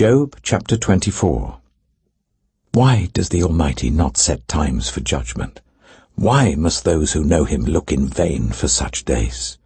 Job chapter 24. Why does the Almighty not set times for judgment? Why must those who know him look in vain for such days?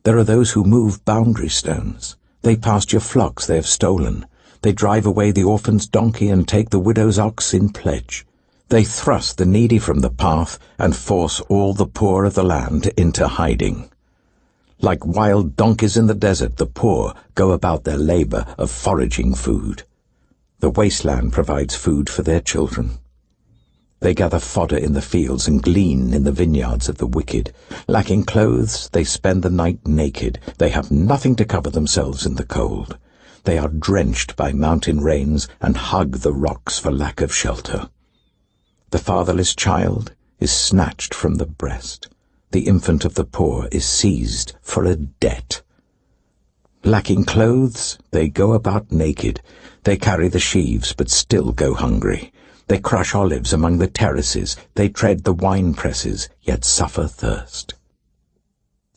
There are those who move boundary stones. They pasture flocks they have stolen. They drive away the orphan's donkey and take the widow's ox in pledge. They thrust the needy from the path and force all the poor of the land into hiding. Like wild donkeys in the desert, the poor go about their labor of foraging food. The wasteland provides food for their children. They gather fodder in the fields and glean in the vineyards of the wicked. Lacking clothes, they spend the night naked. They have nothing to cover themselves in the cold. They are drenched by mountain rains and hug the rocks for lack of shelter. The fatherless child is snatched from the breast. The infant of the poor is seized for a debt. Lacking clothes, they go about naked. They carry the sheaves, but still go hungry. They crush olives among the terraces. They tread the wine presses, yet suffer thirst.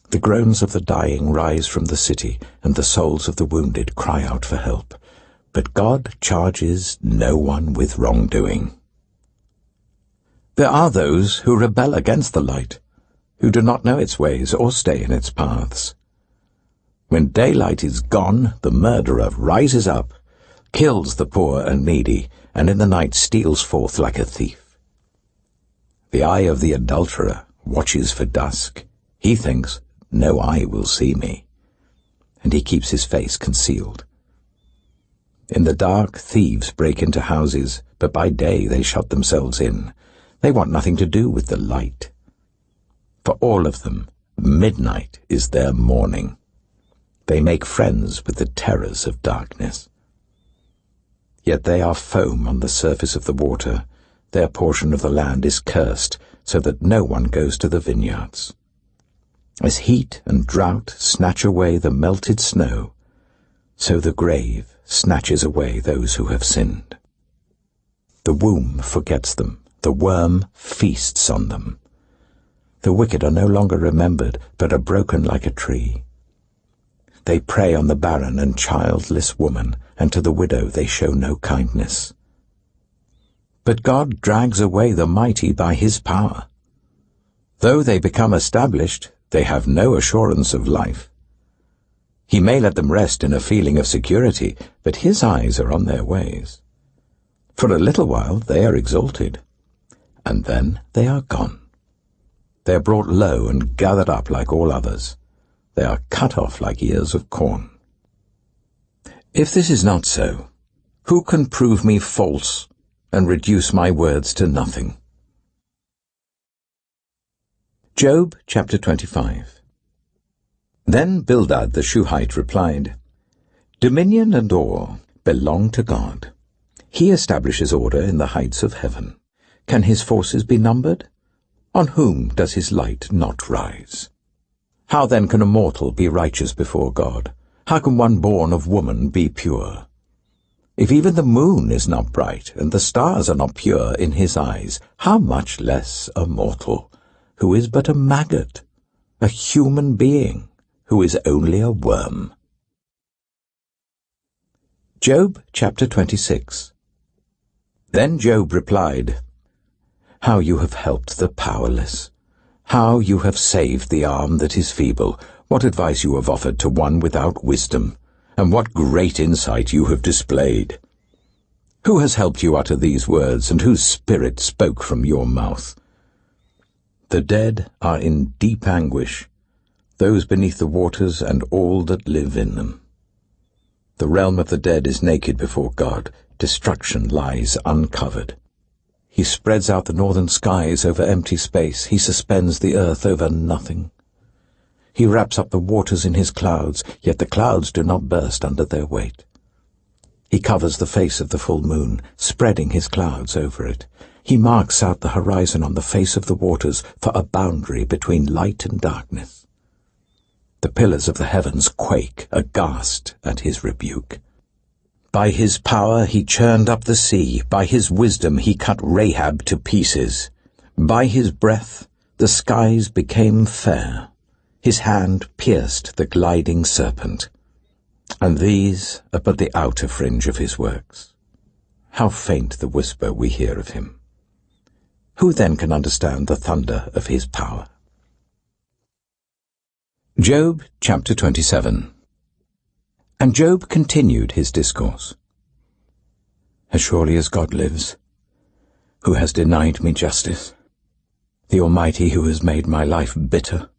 The groans of the dying rise from the city, and the souls of the wounded cry out for help. But God charges no one with wrongdoing. There are those who rebel against the light, who do not know its ways or stay in its paths. When daylight is gone, the murderer rises up, kills the poor and needy, and in the night steals forth like a thief. The eye of the adulterer watches for dusk. He thinks, no eye will see me, and he keeps his face concealed. In the dark, thieves break into houses, but by day they shut themselves in. They want nothing to do with the light. For all of them, midnight is their morning. They make friends with the terrors of darkness. Yet they are foam on the surface of the water. Their portion of the land is cursed, so that no one goes to the vineyards. As heat and drought snatch away the melted snow, so the grave snatches away those who have sinned. The womb forgets them. The worm feasts on them. The wicked are no longer remembered, but are broken like a tree. They prey on the barren and childless woman, and to the widow they show no kindness. But God drags away the mighty by his power. Though they become established, they have no assurance of life. He may let them rest in a feeling of security, but his eyes are on their ways. For a little while they are exalted, and then they are gone. They are brought low and gathered up like all others. They are cut off like ears of corn. If this is not so, who can prove me false and reduce my words to nothing? Job chapter 25. Then Bildad the Shuhite replied, Dominion and awe belong to God. He establishes order in the heights of heaven. Can his forces be numbered? On whom does his light not rise? How then can a mortal be righteous before God? How can one born of woman be pure? If even the moon is not bright, and the stars are not pure in his eyes, how much less a mortal, who is but a maggot, a human being, who is only a worm. Job chapter 26. Then Job replied, How you have helped the powerless! How you have saved the arm that is feeble! What advice you have offered to one without wisdom! And what great insight you have displayed! Who has helped you utter these words, and whose spirit spoke from your mouth? The dead are in deep anguish, those beneath the waters and all that live in them. The realm of the dead is naked before God. Destruction lies uncovered. He spreads out the northern skies over empty space. He suspends the earth over nothing. He wraps up the waters in his clouds, yet the clouds do not burst under their weight. He covers the face of the full moon, spreading his clouds over it. He marks out the horizon on the face of the waters for a boundary between light and darkness. The pillars of the heavens quake, aghast at his rebuke. By his power he churned up the sea. By his wisdom he cut Rahab to pieces. By his breath the skies became fair. His hand pierced the gliding serpent. And these are but the outer fringe of his works. How faint the whisper we hear of him. Who then can understand the thunder of his power? Job chapter 27. And Job continued his discourse. As surely as God lives, who has denied me justice, the Almighty who has made my life bitter.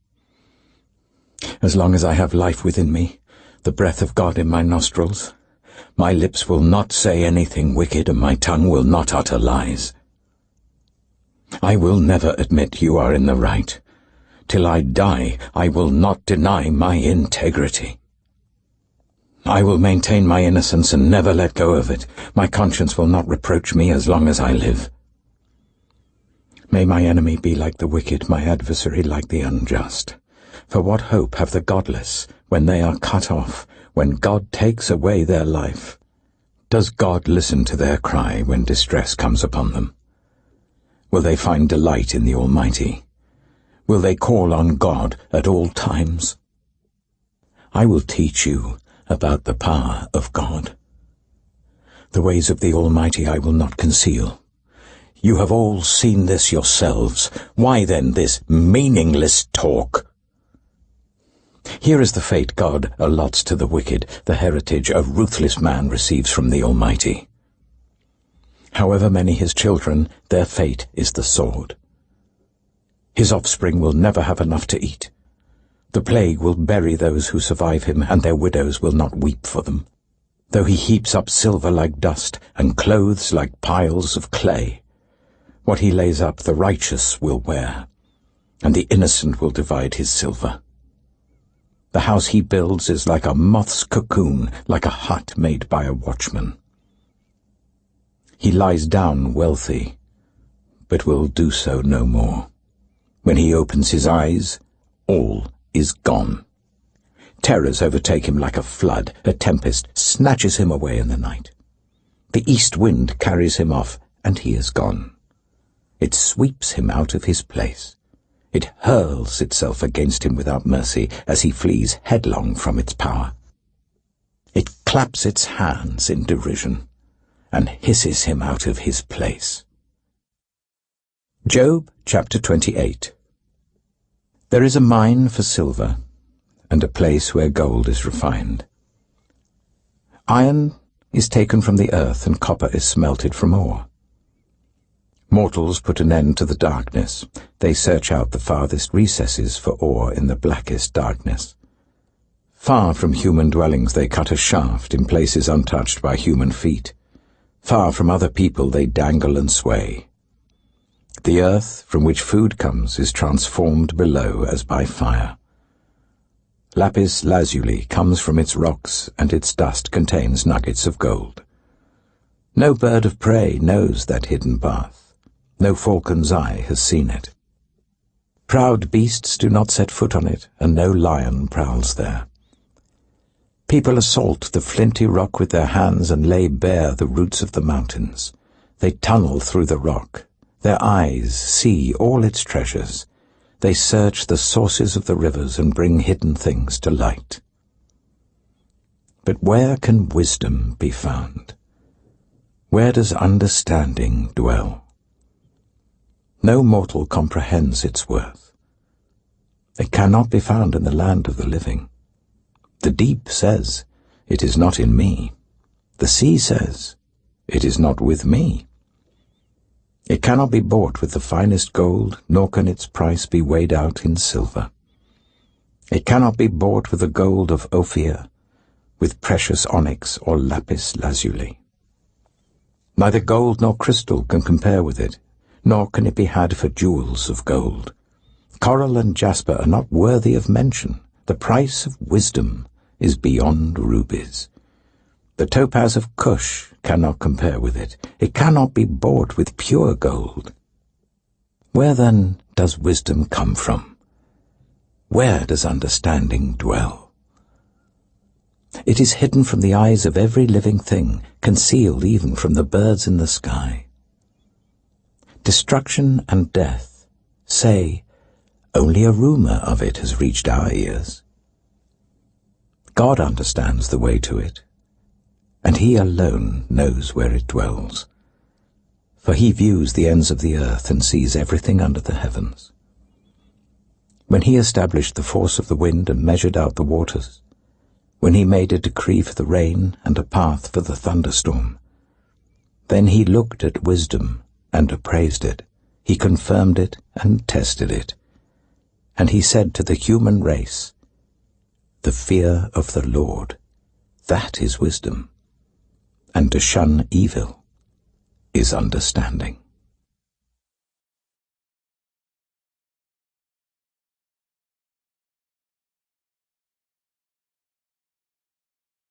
As long as I have life within me, the breath of God in my nostrils, my lips will not say anything wicked, and my tongue will not utter lies. I will never admit you are in the right. Till I die, I will not deny my integrity. I will maintain my innocence and never let go of it. My conscience will not reproach me as long as I live. May my enemy be like the wicked, my adversary like the unjust. For what hope have the godless when they are cut off, when God takes away their life? Does God listen to their cry when distress comes upon them? Will they find delight in the Almighty? Will they call on God at all times? I will teach you about the power of God. The ways of the Almighty I will not conceal. You have all seen this yourselves. Why then this meaningless talk? Here is the fate God allots to the wicked, the heritage a ruthless man receives from the Almighty. However many his children, their fate is the sword. His offspring will never have enough to eat. The plague will bury those who survive him, and their widows will not weep for them. Though he heaps up silver like dust, and clothes like piles of clay, what he lays up the righteous will wear, and the innocent will divide his silver. The house he builds is like a moth's cocoon, like a hut made by a watchman. He lies down wealthy, but will do so no more. When he opens his eyes, all is gone. Terrors overtake him like a flood. A tempest snatches him away in the night. The east wind carries him off, and he is gone. It sweeps him out of his place. It hurls itself against him without mercy as he flees headlong from its power. It claps its hands in derision and hisses him out of his place. Job chapter 28. There is a mine for silver, and a place where gold is refined. Iron is taken from the earth, and copper is smelted from ore. Mortals put an end to the darkness. They search out the farthest recesses for ore in the blackest darkness. Far from human dwellings they cut a shaft in places untouched by human feet. Far from other people they dangle and sway. The earth from which food comes is transformed below as by fire. Lapis lazuli comes from its rocks, and its dust contains nuggets of gold. No bird of prey knows that hidden path. No falcon's eye has seen it. Proud beasts do not set foot on it, and no lion prowls there. People assault the flinty rock with their hands and lay bare the roots of the mountains. They tunnel through the rock. Their eyes see all its treasures. They search the sources of the rivers and bring hidden things to light. But where can wisdom be found? Where does understanding dwell? No mortal comprehends its worth. It cannot be found in the land of the living. The deep says, "It is not in me." The sea says, "It is not with me." It cannot be bought with the finest gold, nor can its price be weighed out in silver. It cannot be bought with the gold of Ophir, with precious onyx or lapis lazuli. Neither gold nor crystal can compare with it, nor can it be had for jewels of gold. Coral and jasper are not worthy of mention. The price of wisdom is beyond rubies. The topaz of Cush cannot compare with it. It cannot be bought with pure gold. Where then does wisdom come from? Where does understanding dwell? It is hidden from the eyes of every living thing, concealed even from the birds in the sky. Destruction and death say, only a rumor of it has reached our ears. God understands the way to it, and he alone knows where it dwells. For he views the ends of the earth and sees everything under the heavens. When he established the force of the wind and measured out the waters, when he made a decree for the rain and a path for the thunderstorm, then he looked at wisdom and appraised it. He confirmed it and tested it. And he said to the human race, "The fear of the Lord, that is wisdom, and to shun evil is understanding."